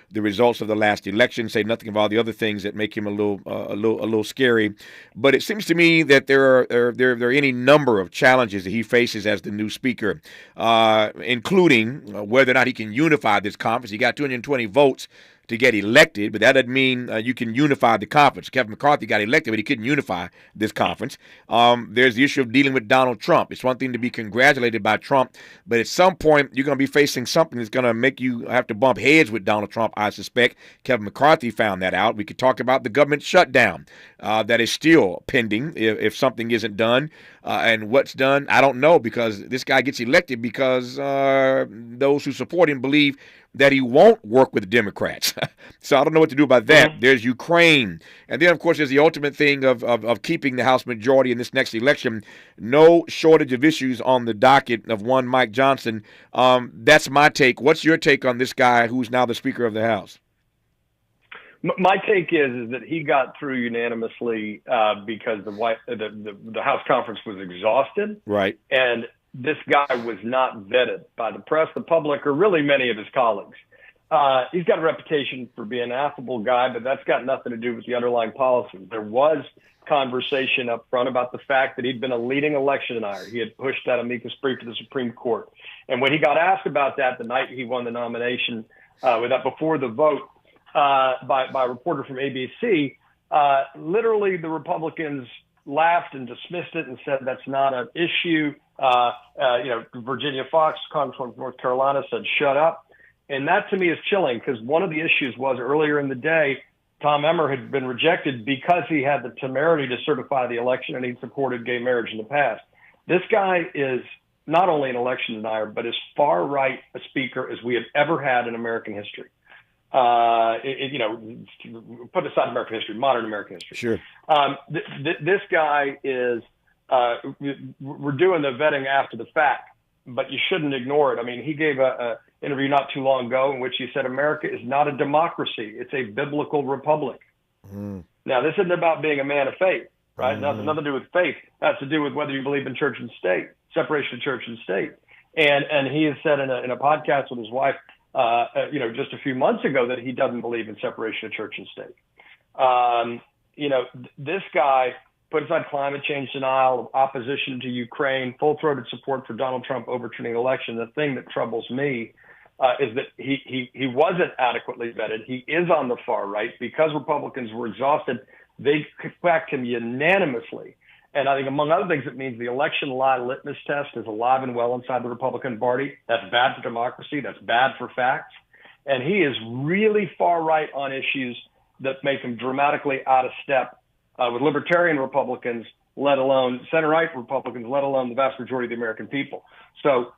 the results of the last election, say nothing of all the other things that make him a little scary. But it seems to me that there are any number of challenges that he faces as the new Speaker, including whether or not he can unify this conference. He got 220 votes to get elected, but that doesn't mean you can unify the conference. Kevin McCarthy got elected, but he couldn't unify this conference. There's the issue of dealing with Donald Trump. It's one thing to be congratulated by Trump, but at some point you're going to be facing something that's going to make you have to bump heads with Donald Trump, I suspect. Kevin McCarthy found that out. We could talk about the government shutdown that is still pending if something isn't done. And what's done, I don't know, because this guy gets elected because those who support him believe that he won't work with the Democrats. So I don't know what to do about that. Mm-hmm. There's Ukraine. And then, of course, there's the ultimate thing of keeping the House majority in this next election. No shortage of issues on the docket of one Mike Johnson. That's my take. What's your take on this guy who's now the Speaker of the House? My take is that he got through unanimously because the House conference was exhausted. Right. And this guy was not vetted by the press, the public, or really many of his colleagues. He's got a reputation for being an affable guy, but that's got nothing to do with the underlying policies. There was conversation up front about the fact that he'd been a leading election denier. He had pushed that amicus brief to the Supreme Court. And when he got asked about that the night he won the nomination, before the vote by a reporter from ABC, literally the Republicans laughed and dismissed it and said that's not an issue. Virginia Fox, Congresswoman from North Carolina, said, shut up. And that to me is chilling because one of the issues was earlier in the day, Tom Emmer had been rejected because he had the temerity to certify the election and he'd supported gay marriage in the past. This guy is not only an election denier, but as far right a speaker as we have ever had in American history. Put aside American history, modern American history. Sure. This guy is, we're doing the vetting after the fact, but you shouldn't ignore it. I mean, he gave a interview not too long ago in which he said America is not a democracy. It's a biblical republic. Mm. Now, this isn't about being a man of faith, right? Nothing to do with faith. It has to do with whether you believe in church and state, separation of church and state. And he has said in a podcast with his wife, just a few months ago that he doesn't believe in separation of church and state. This guy put aside climate change denial, opposition to Ukraine, full-throated support for Donald Trump overturning the election. The thing that troubles me is that he wasn't adequately vetted. He is on the far right. Because Republicans were exhausted, they backed him unanimously. And I think, among other things, it means the election lie litmus test is alive and well inside the Republican Party. That's bad for democracy. That's bad for facts. And he is really far right on issues that make him dramatically out of step with libertarian Republicans, let alone center-right Republicans, let alone the vast majority of the American people. So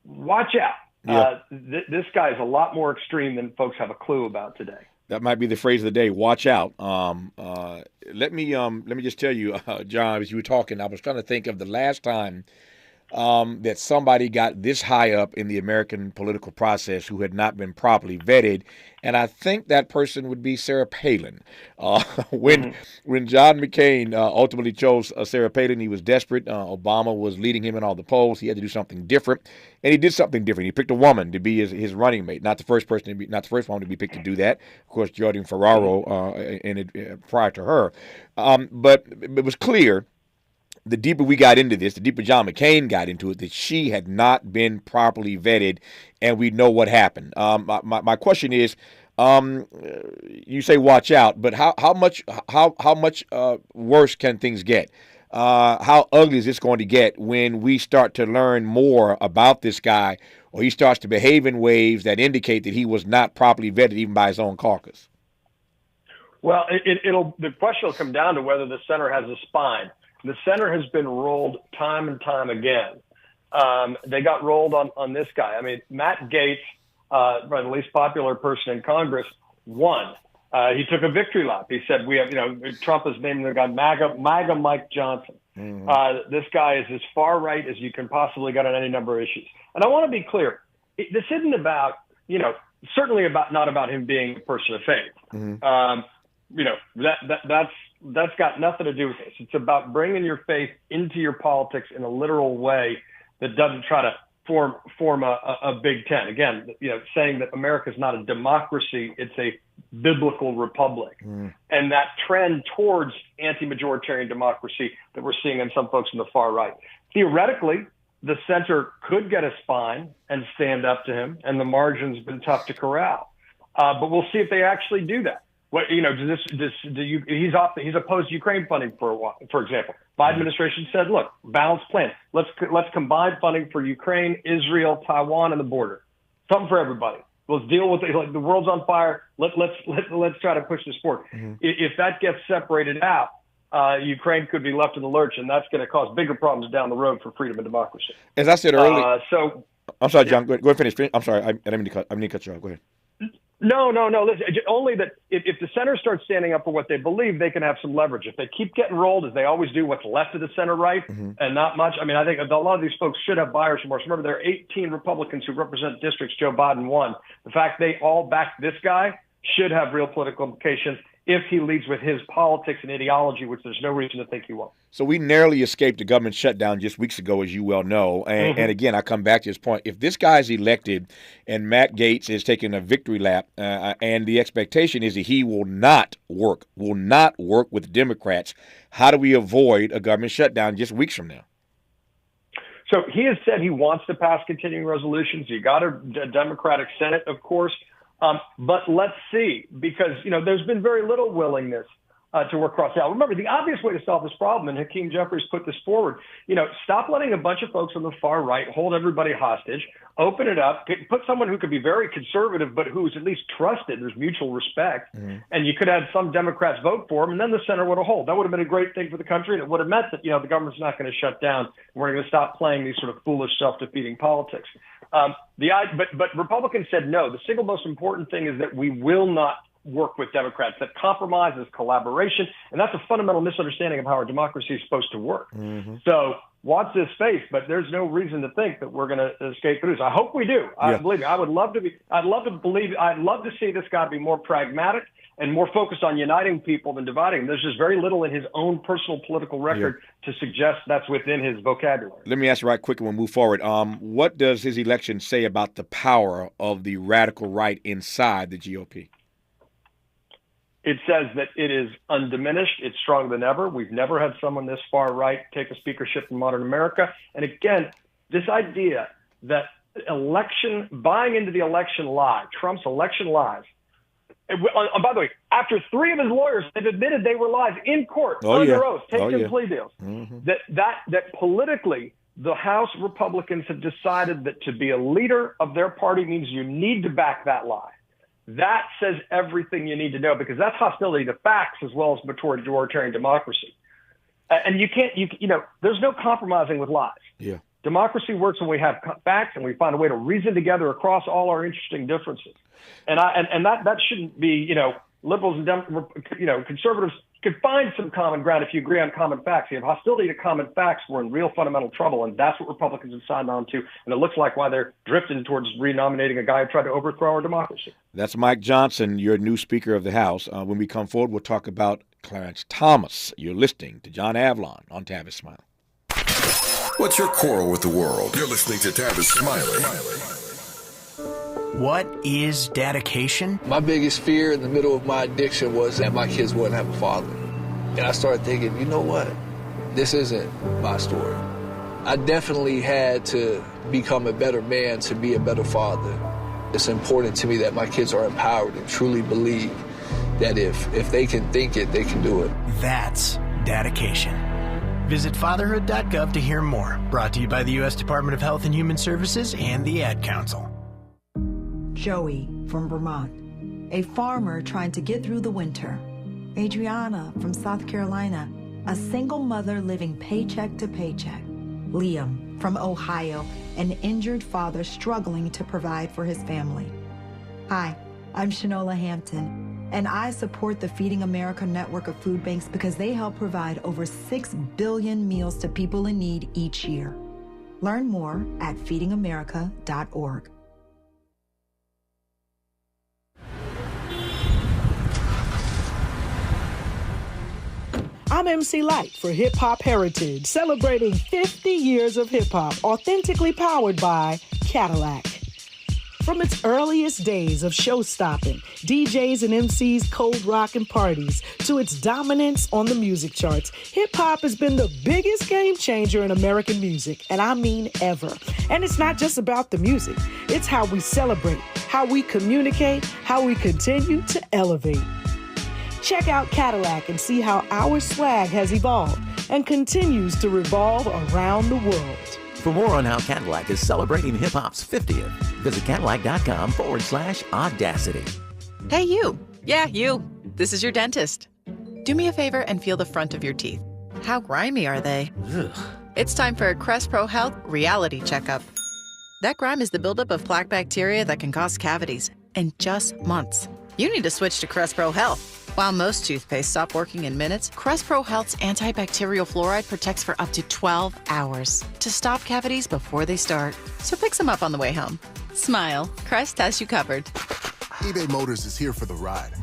watch out. This guy is a lot more extreme than folks have a clue about today. That might be the phrase of the day. Watch out. Let me just tell you, John, as you were talking, I was trying to think of the last time that somebody got this high up in the American political process who had not been properly vetted, and I think that person would be Sarah Palin. When John McCain ultimately chose Sarah Palin, he was desperate. Obama was leading him in all the polls. He had to do something different, and he did something different. He picked a woman to be his running mate, not the first woman to be picked to do that. Of course, Jordan Ferraro prior to her, but it was clear. The deeper we got into this, the deeper John McCain got into it, that she had not been properly vetted, and we know what happened. My question is, you say watch out, but how much worse can things get? How ugly is this going to get when we start to learn more about this guy, or he starts to behave in ways that indicate that he was not properly vetted even by his own caucus? Well, the question will come down to whether the center has a spine. The center has been rolled time and time again. They got rolled on this guy. I mean, Matt Gaetz, probably the least popular person in Congress, won. He took a victory lap. He said, Trump has named the guy MAGA Mike Johnson. This guy is as far right as you can possibly get on any number of issues. And I want to be clear. This isn't about, certainly not about him being a person of faith. That's got nothing to do with this. It's about bringing your faith into your politics in a literal way that doesn't try to form a Big Ten. Again, saying that America is not a democracy, it's a biblical republic. And that trend towards anti-majoritarian democracy that we're seeing in some folks in the far right. Theoretically, the center could get a spine and stand up to him, and the margin's been tough to corral. But we'll see if they actually do that. What he's opposed to Ukraine funding for a while, for example. Biden administration said, look, balanced plan. Let's combine funding for Ukraine, Israel, Taiwan, and the border. Something for everybody. Let's deal with it. Like the world's on fire. Let's try to push this forward. If that gets separated out, Ukraine could be left in the lurch, and that's going to cause bigger problems down the road for freedom and democracy. As I said earlier, I'm sorry, John. Yeah. Go ahead, finish. I'm sorry, I didn't mean to cut you off. Go ahead. No. Listen, only that if the center starts standing up for what they believe, they can have some leverage. If they keep getting rolled, as they always do, what's left of the center right, and not much. I mean, I think a lot of these folks should have buyer's remorse. Remember, there are 18 Republicans who represent districts Joe Biden won. The fact they all back this guy should have real political implications if he leads with his politics and ideology, which there's no reason to think he won't. So we narrowly escaped the government shutdown just weeks ago, as you well know. And again, I come back to this point. If this guy is elected and Matt Gaetz is taking a victory lap, and the expectation is that he will not work with Democrats, how do we avoid a government shutdown just weeks from now? So he has said he wants to pass continuing resolutions. You got a Democratic Senate, of course. But let's see, because, there's been very little willingness to work across the aisle. Remember, the obvious way to solve this problem, and Hakeem Jeffries put this forward, stop letting a bunch of folks on the far right hold everybody hostage, open it up, put someone who could be very conservative, but who's at least trusted, there's mutual respect, and you could have some Democrats vote for him, and then the center would have hold. That would have been a great thing for the country, and it would have meant that, the government's not going to shut down. We're going to stop playing these sort of foolish, self-defeating politics. But Republicans said no. The single most important thing is that we will not work with Democrats. That compromise is collaboration, and that's a fundamental misunderstanding of how our democracy is supposed to work. So watch this space, but there's no reason to think that we're going to escape through this. I hope we do. Believe me, I'd love to see this guy be more pragmatic and more focused on uniting people than dividing them. There's just very little in his own personal political record to suggest that's within his vocabulary. Let me ask you right quick and we'll move forward. What does his election say about the power of the radical right inside the GOP? It says that it is undiminished. It's stronger than ever. We've never had someone this far right take a speakership in modern America. And again, this idea that buying into the election lie, Trump's election lies, by the way, after 3 of his lawyers have admitted they were lies in court under oath, taking plea deals, that politically the House Republicans have decided that to be a leader of their party means you need to back that lie. That says everything you need to know, because that's hostility to facts as well as authoritarian democracy. And you can't, there's no compromising with lies. Yeah. Democracy works when we have facts and we find a way to reason together across all our interesting differences. And that shouldn't be, liberals and conservatives could find some common ground if you agree on common facts. You have hostility to common facts, we're in real fundamental trouble, and that's what Republicans have signed on to. And it looks like why they're drifting towards renominating a guy who tried to overthrow our democracy. That's Mike Johnson, your new Speaker of the House. When we come forward, we'll talk about Clarence Thomas. You're listening to John Avlon on Tavis Smiley. What's your quarrel with the world? You're listening to Tavis Smiley. What is dedication? My biggest fear in the middle of my addiction was that my kids wouldn't have a father. And I started thinking, you know what? This isn't my story. I definitely had to become a better man to be a better father. It's important to me that my kids are empowered and truly believe that if they can think it, they can do it. That's dedication. Visit fatherhood.gov to hear more. Brought to you by the U.S. Department of Health and Human Services and the Ad Council. Joey from Vermont, a farmer trying to get through the winter. Adriana from South Carolina, a single mother living paycheck to paycheck. Liam from Ohio, an injured father struggling to provide for his family. Hi, I'm Shanola Hampton, and I support the Feeding America network of food banks because they help provide over 6 billion meals to people in need each year. Learn more at feedingamerica.org. I'm MC Light for Hip Hop Heritage, celebrating 50 years of hip hop, authentically powered by Cadillac. From its earliest days of show-stopping, DJs and MCs cold rocking parties, to its dominance on the music charts, hip-hop has been the biggest game changer in American music, and I mean ever. And it's not just about the music. It's how we celebrate, how we communicate, how we continue to elevate. Check out Cadillac and see how our swag has evolved and continues to revolve around the world. For more on how Cadillac is celebrating hip-hop's 50th, visit Cadillac.com/audacity. Hey, you. Yeah, you. This is your dentist. Do me a favor and feel the front of your teeth. How grimy are they? Ugh. It's time for a Crest Pro Health reality checkup. That grime is the buildup of plaque bacteria that can cause cavities in just months. You need to switch to Crest Pro Health. While most toothpaste stop working in minutes, Crest Pro Health's antibacterial fluoride protects for up to 12 hours to stop cavities before they start. So pick some up on the way home. Smile. Crest has you covered. eBay Motors is here for the ride.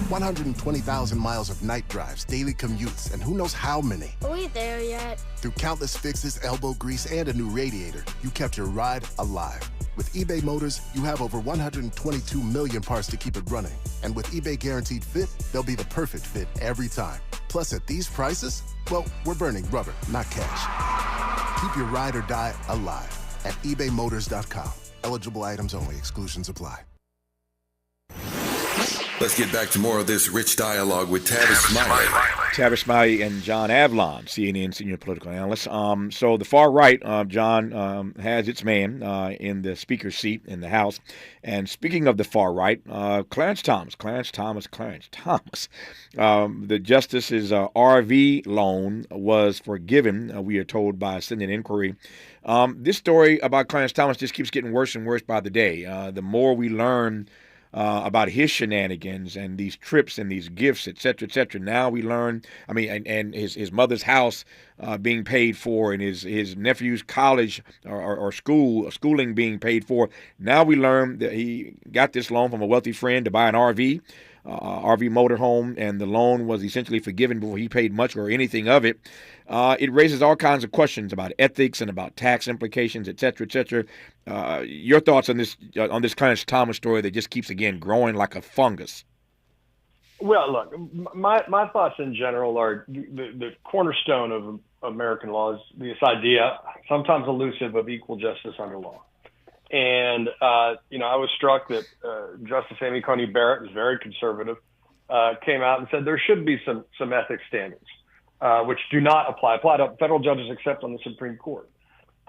120,000 miles of night drives, daily commutes, and who knows how many. Are we there yet? Through countless fixes, elbow grease, and a new radiator, you kept your ride alive. With eBay Motors, you have over 122 million parts to keep it running. And with eBay Guaranteed Fit, they'll be the perfect fit every time. Plus, at these prices, well, we're burning rubber, not cash. Keep your ride or die alive at ebaymotors.com. Eligible items only. Exclusions apply. Let's get back to more of this rich dialogue with Tavis Smiley. Tavis Smiley and John Avlon, CNN senior political analyst. So the far right, John, has its man in the speaker's seat in the House. And speaking of the far right, Clarence Thomas. The justice's RV loan was forgiven, we are told, by a Senate inquiry. This story about Clarence Thomas just keeps getting worse and worse by the day. The more we learn about his shenanigans and these trips and these gifts, et cetera, now we learn, and his mother's house being paid for and his nephew's college or schooling being paid for. Now we learn that he got this loan from a wealthy friend to buy an RV motorhome, and the loan was essentially forgiven before he paid much or anything of it. It raises all kinds of questions about ethics and about tax implications, et cetera. Your thoughts on this Clarence Thomas story that just keeps, again, growing like a fungus? Well, look, my thoughts in general are the cornerstone of American law is this idea, sometimes elusive, of equal justice under law. And, I was struck that Justice Amy Coney Barrett, who's very conservative, came out and said there should be some ethics standards, which do not apply to federal judges except on the Supreme Court.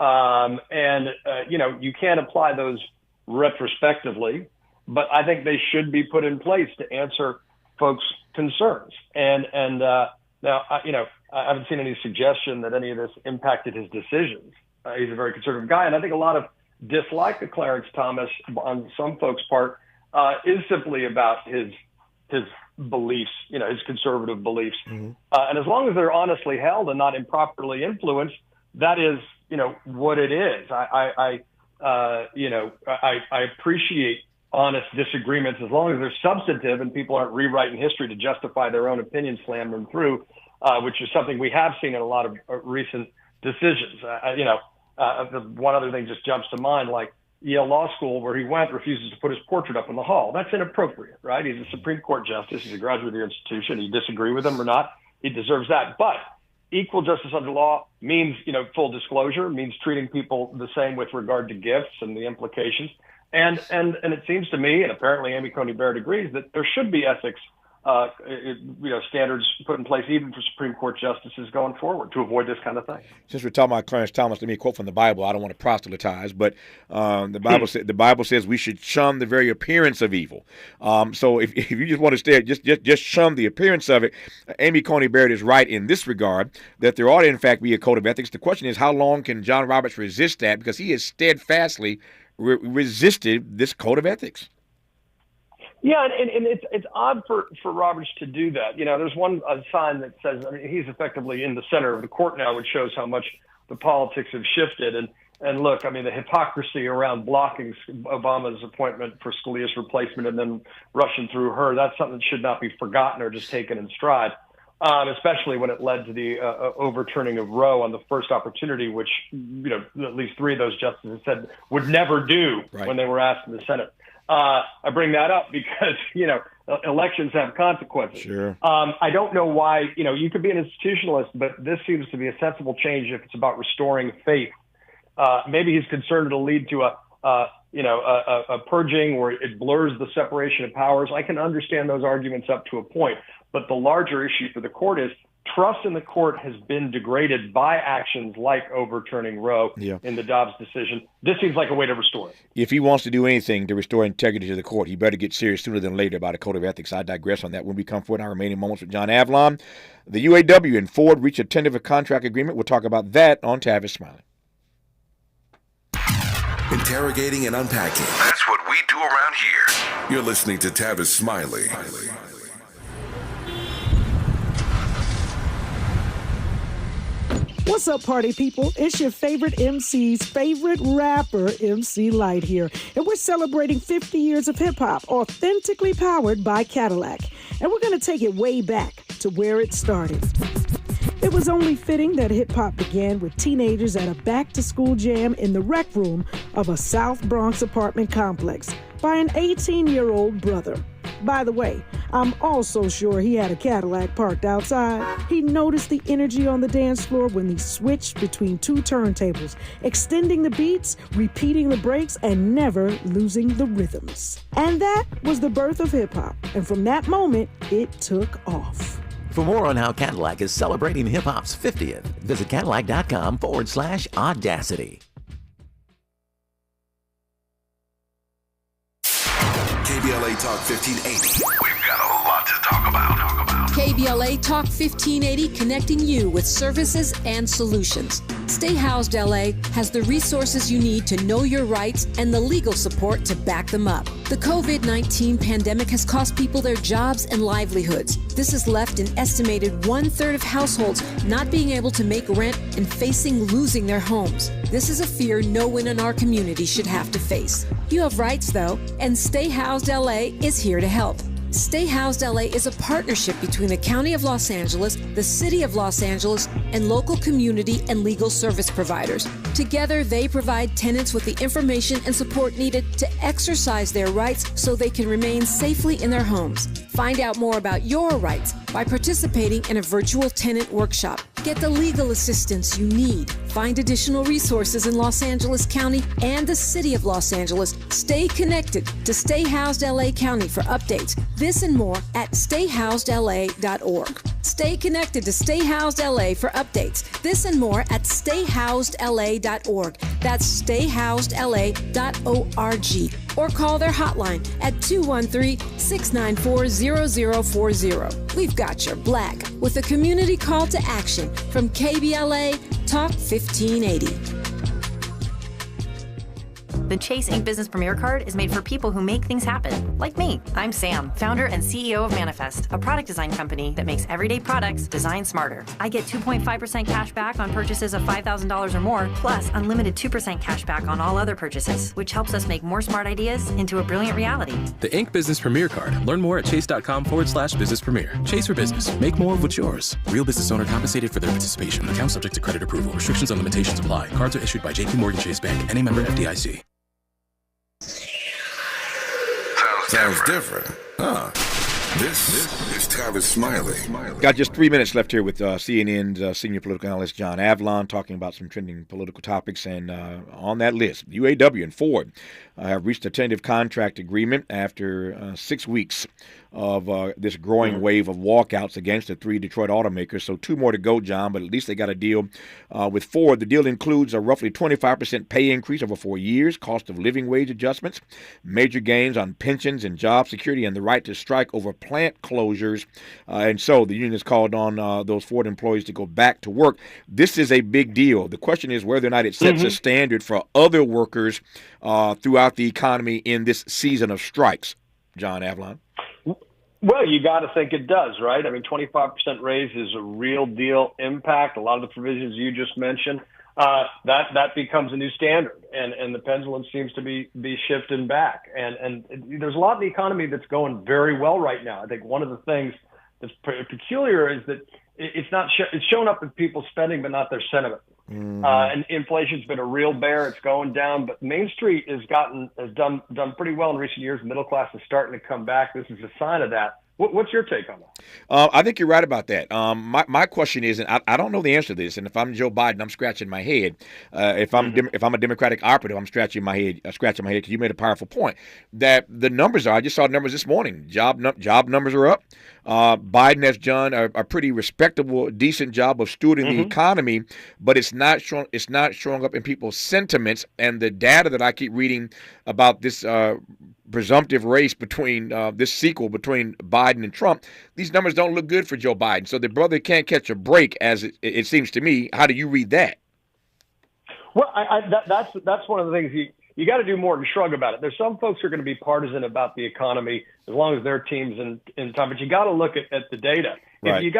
You can't apply those retrospectively, but I think they should be put in place to answer folks' concerns. Now, I haven't seen any suggestion that any of this impacted his decisions. He's a very conservative guy, and I think a lot of dislike of Clarence Thomas on some folks' part is simply about his beliefs, his conservative beliefs. And as long as they're honestly held and not improperly influenced, that is, what it is. I appreciate honest disagreements as long as they're substantive and people aren't rewriting history to justify their own opinions, slam them through, which is something we have seen in a lot of recent decisions. One other thing just jumps to mind, like Yale Law School, where he went, refuses to put his portrait up in the hall. That's inappropriate, right? He's a Supreme Court justice. He's a graduate of your institution. You disagree with him or not, he deserves that. But equal justice under law means, full disclosure, means treating people the same with regard to gifts and the implications. And it seems to me, and apparently Amy Coney Barrett agrees, that there should be ethics, standards put in place even for Supreme Court justices going forward to avoid this kind of thing. Since we're talking about Clarence Thomas, let me quote from the Bible. I don't want to proselytize, but the Bible says we should shun the very appearance of evil. So if you just want to stay, just shun the appearance of it. Amy Coney Barrett is right in this regard that there ought to in fact be a code of ethics. The question is, how long can John Roberts resist that? Because he has steadfastly resisted this code of ethics. Yeah, and it's odd for Roberts to do that. There's one sign that says, he's effectively in the center of the court now, which shows how much the politics have shifted. And look, the hypocrisy around blocking Obama's appointment for Scalia's replacement and then rushing through her, that's something that should not be forgotten or just taken in stride, especially when it led to the overturning of Roe on the first opportunity, which, at least three of those justices said would never do when they were asked in the Senate. I bring that up because, elections have consequences. Sure. I don't know why, you could be an institutionalist, but this seems to be a sensible change if it's about restoring faith. Maybe he's concerned it'll lead to a purging where it blurs the separation of powers. I can understand those arguments up to a point, but the larger issue for the court is trust in the court has been degraded by actions like overturning Roe in the Dobbs decision. This seems like a way to restore it. If he wants to do anything to restore integrity to the court, he better get serious sooner than later about a code of ethics. I digress on that when we come forward in our remaining moments with John Avlon. The UAW and Ford reach a tentative contract agreement. We'll talk about that on Tavis Smiley. Interrogating and unpacking. That's what we do around here. You're listening to Tavis Smiley. What's up, party people? It's your favorite MC's favorite rapper, MC Light here. And we're celebrating 50 years of hip-hop, authentically powered by Cadillac. And we're going to take it way back to where it started. It was only fitting that hip-hop began with teenagers at a back-to-school jam in the rec room of a South Bronx apartment complex by an 18-year-old brother. By the way, I'm also sure he had a Cadillac parked outside. He noticed the energy on the dance floor when he switched between two turntables, extending the beats, repeating the breaks, and never losing the rhythms. And that was the birth of hip-hop. And from that moment, it took off. For more on how Cadillac is celebrating hip-hop's 50th, visit Cadillac.com/audacity. KBLA Talk 1580. We've got a lot to talk about. KBLA Talk 1580, connecting you with services and solutions. Stay Housed LA has the resources you need to know your rights and the legal support to back them up. The COVID-19 pandemic has cost people their jobs and livelihoods. This has left an estimated 1/3 of households not being able to make rent and facing losing their homes. This is a fear no one in our community should have to face. You have rights, though, and Stay Housed LA is here to help. Stay Housed LA is a partnership between the County of Los Angeles, the City of Los Angeles, and local community and legal service providers. Together, they provide tenants with the information and support needed to exercise their rights so they can remain safely in their homes. Find out more about your rights by participating in a virtual tenant workshop. Get the legal assistance you need. Find additional resources in Los Angeles County and the City of Los Angeles. Stay connected to Stay Housed LA County for updates. This and more at stayhousedla.org. Stay connected to Stay Housed LA for updates. This and more at stayhousedla.org. That's stayhousedla.org. Or call their hotline at 213-694-0040. We've got your black with a community call to action from KBLA Talk 1580. The Chase Ink Business Premier Card is made for people who make things happen, like me. I'm Sam, founder and CEO of Manifest, a product design company that makes everyday products designed smarter. I get 2.5% cash back on purchases of $5,000 or more, plus unlimited 2% cash back on all other purchases, which helps us make more smart ideas into a brilliant reality. The Ink Business Premier Card. Learn more at chase.com/business premier. Chase for business. Make more of what's yours. Real business owner compensated for their participation. Account subject to credit approval. Restrictions and limitations apply. Cards are issued by JPMorgan Chase Bank. Any member FDIC. Sounds different, huh? This is Tavis Smiley. Got just 3 minutes left here with CNN's senior political analyst John Avlon talking about some trending political topics. And on that list, UAW and Ford have reached a tentative contract agreement after 6 weeks of this growing wave of walkouts against the three Detroit automakers. So 2 more to go, John, but at least they got a deal with Ford. The deal includes a roughly 25% pay increase over 4 years, cost of living wage adjustments, major gains on pensions and job security, and the right to strike over plant closures. And so the union has called on those Ford employees to go back to work. This is a big deal. The question is whether or not it sets a standard for other workers throughout the economy in this season of strikes. John Avlon. Well, you got to think it does, right? I mean, 25% raise is a real deal impact. A lot of the provisions you just mentioned, that becomes a new standard, and the pendulum seems to be shifting back. And there's a lot of the economy that's going very well right now. I think one of the things that's peculiar is that it's shown up in people's spending, but not their sentiment. And inflation's been a real bear. It's going down, but Main Street has done pretty well in recent years. Middle class is starting to come back. This is a sign of that. What's your take on that? I think you're right about that. My question is, and I don't know the answer to this, and if I'm Joe Biden, I'm scratching my head. If I'm a Democratic operative, I'm scratching my head because you made a powerful point that the numbers are. I just saw numbers this morning. Job numbers are up. Biden has done a pretty respectable, decent job of stewarding the economy, but it's not showing up in people's sentiments. And the data that I keep reading about this presumptive race between this sequel between Biden and Trump, these numbers don't look good for Joe Biden. So the brother can't catch a break, as it seems to me. How do you read that? Well, that's one of the things you got to do more than shrug about it. There's some folks who are going to be partisan about the economy as long as their team's in time, but you got to look at the data. Right. If you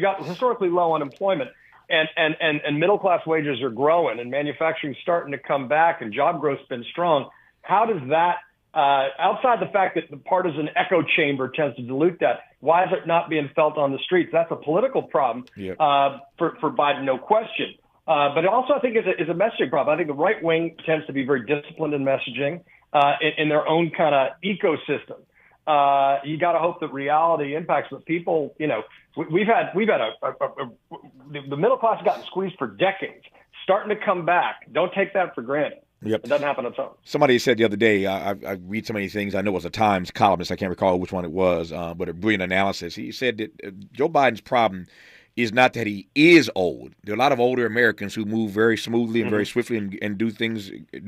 got historically low unemployment and middle class wages are growing and manufacturing's starting to come back and job growth's been strong, how does that outside the fact that the partisan echo chamber tends to dilute that, why is it not being felt on the streets? That's a political problem for Biden, no question. But also I think it's a messaging problem. I think the right wing tends to be very disciplined in messaging in their own kind of ecosystem. You got to hope that reality impacts, but people, we've had the middle class has gotten squeezed for decades, starting to come back. Don't take that for granted. Yep. It doesn't happen on its own. Somebody said the other day, I read so many things. I know it was a Times columnist. I can't recall which one it was, but a brilliant analysis. He said that Joe Biden's problem is not that he is old. There are a lot of older Americans who move very smoothly and very swiftly and do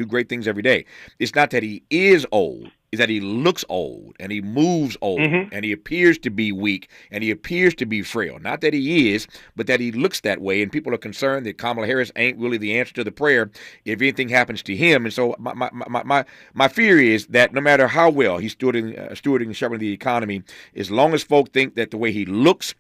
great things every day. It's not that he is old. It's that he looks old and he moves old and he appears to be weak and he appears to be frail. Not that he is, but that he looks that way. And people are concerned that Kamala Harris ain't really the answer to the prayer if anything happens to him. And so my fear is that no matter how well he's stewarding and shepherding the economy, as long as folk think that the way he looks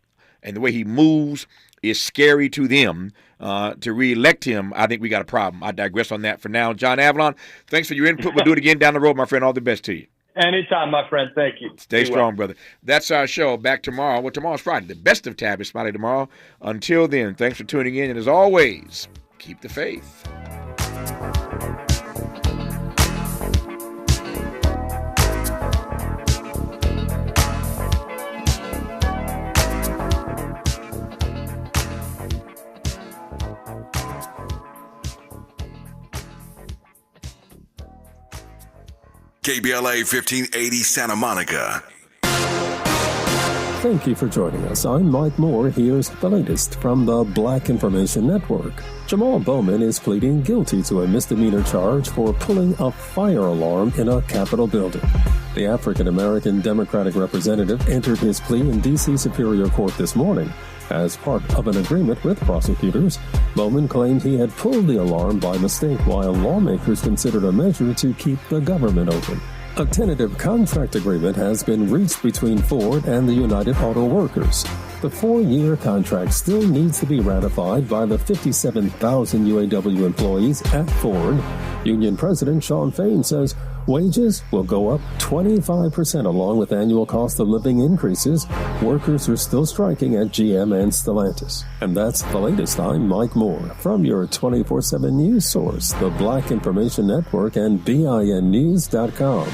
and the way he moves is scary to them, to reelect him, I think we got a problem. I digress on that for now. John Avlon, thanks for your input. We'll do it again down the road, my friend. All the best to you. Anytime, my friend. Thank you. Stay strong, brother. That's our show. Back tomorrow. Well, tomorrow's Friday. The best of Tavis Smiley tomorrow. Until then, thanks for tuning in. And as always, keep the faith. KBLA 1580 Santa Monica. Thank you for joining us. I'm Mike Moore. Here's the latest from the Black Information Network. Jamal Bowman is pleading guilty to a misdemeanor charge for pulling a fire alarm in a Capitol building. The African-American Democratic representative entered his plea in D.C. Superior Court this morning. As part of an agreement with prosecutors, Bowman claimed he had pulled the alarm by mistake while lawmakers considered a measure to keep the government open. A tentative contract agreement has been reached between Ford and the United Auto Workers. The 4-year contract still needs to be ratified by the 57,000 UAW employees at Ford. Union President Shawn Fain says wages will go up 25% along with annual cost of living increases. Workers are still striking at GM and Stellantis. And that's the latest. I'm Mike Moore from your 24/7 news source, the Black Information Network and BINnews.com.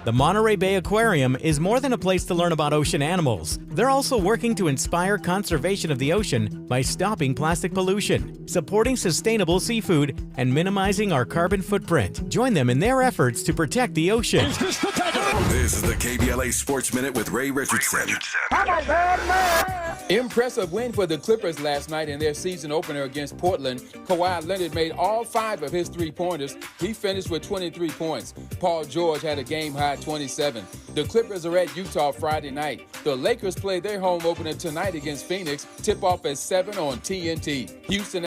The Monterey Bay Aquarium is more than a place to learn about ocean animals. They're also working to inspire conservation of the ocean by stopping plastic pollution, supporting sustainable seafood, and minimizing our carbon footprint. Join them in their efforts to protect the ocean. This is the KBLA Sports Minute with Ray Richardson. Impressive win for the Clippers last night in their season opener against Portland. Kawhi Leonard made all 5 of his 3-pointers. He finished with 23 points. Paul George had a game-high 27. The Clippers are at Utah Friday night. The Lakers play their home opener tonight against Phoenix. Tip-off at 7 on TNT. Houston